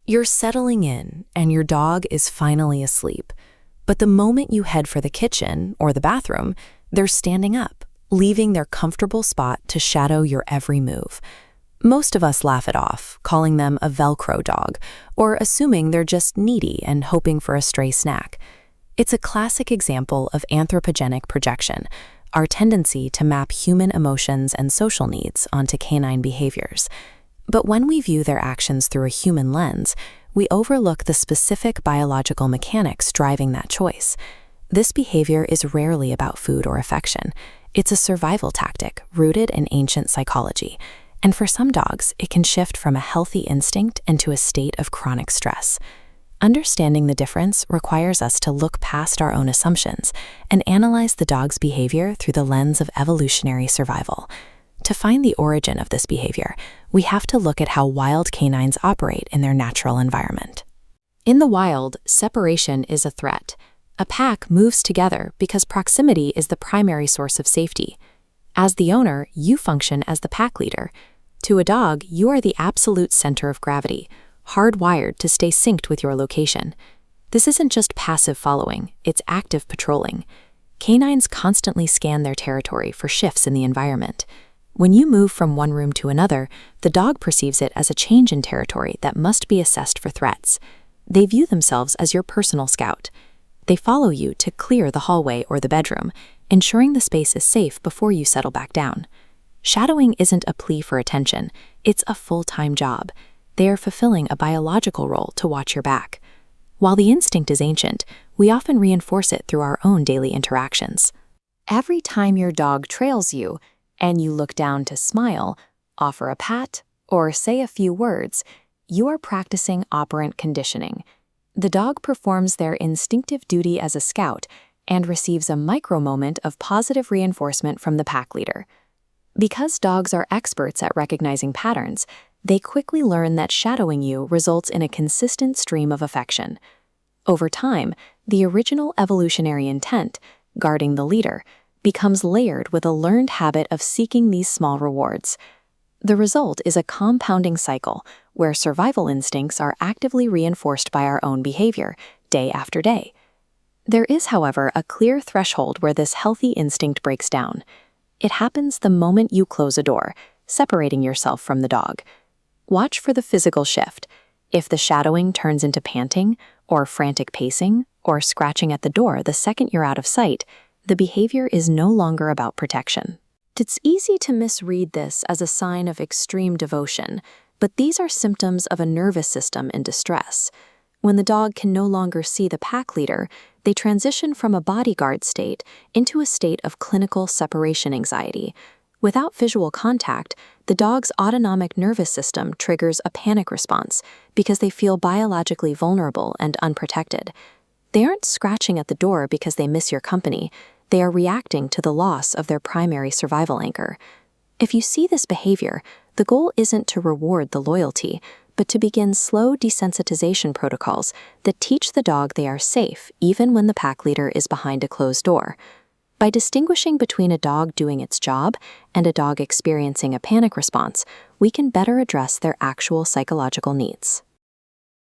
You're settling in, and your dog is finally asleep. But the moment you head for the kitchen or the bathroom, they're standing up, leaving their comfortable spot to shadow your every move. Most of us laugh it off, calling them a Velcro dog, or assuming they're just needy and hoping for a stray snack. It's a classic example of anthropogenic projection, our tendency to map human emotions and social needs onto canine behaviors. But when we view their actions through a human lens, we overlook the specific biological mechanics driving that choice. This behavior is rarely about food or affection. It's a survival tactic rooted in ancient psychology. And for some dogs, it can shift from a healthy instinct into a state of chronic stress. Understanding the difference requires us to look past our own assumptions and analyze the dog's behavior through the lens of evolutionary survival. To find the origin of this behavior, we have to look at how wild canines operate in their natural environment. In the wild, separation is a threat. A pack moves together because proximity is the primary source of safety. As the owner, you function as the pack leader. To a dog, you are the absolute center of gravity, hardwired to stay synced with your location. This isn't just passive following, it's active patrolling. Canines constantly scan their territory for shifts in the environment. When you move from one room to another, the dog perceives it as a change in territory that must be assessed for threats. They view themselves as your personal scout. They follow you to clear the hallway or the bedroom, ensuring the space is safe before you settle back down. Shadowing isn't a plea for attention, it's a full-time job. They are fulfilling a biological role to watch your back. While the instinct is ancient, we often reinforce it through our own daily interactions. Every time your dog trails you, and you look down to smile, offer a pat, or say a few words, you are practicing operant conditioning. The dog performs their instinctive duty as a scout and receives a micro-moment of positive reinforcement from the pack leader. Because dogs are experts at recognizing patterns, they quickly learn that shadowing you results in a consistent stream of affection. Over time, the original evolutionary intent, guarding the leader, becomes layered with a learned habit of seeking these small rewards. The result is a compounding cycle where survival instincts are actively reinforced by our own behavior, day after day. There is, however, a clear threshold where this healthy instinct breaks down. It happens the moment you close a door, separating yourself from the dog. Watch for the physical shift. If the shadowing turns into panting, or frantic pacing, or scratching at the door the second you're out of sight, the behavior is no longer about protection. It's easy to misread this as a sign of extreme devotion, but these are symptoms of a nervous system in distress. When the dog can no longer see the pack leader, they transition from a bodyguard state into a state of clinical separation anxiety. Without visual contact, the dog's autonomic nervous system triggers a panic response because they feel biologically vulnerable and unprotected. They aren't scratching at the door because they miss your company. They are reacting to the loss of their primary survival anchor. If you see this behavior, the goal isn't to reward the loyalty, but to begin slow desensitization protocols that teach the dog they are safe even when the pack leader is behind a closed door. By distinguishing between a dog doing its job and a dog experiencing a panic response, we can better address their actual psychological needs.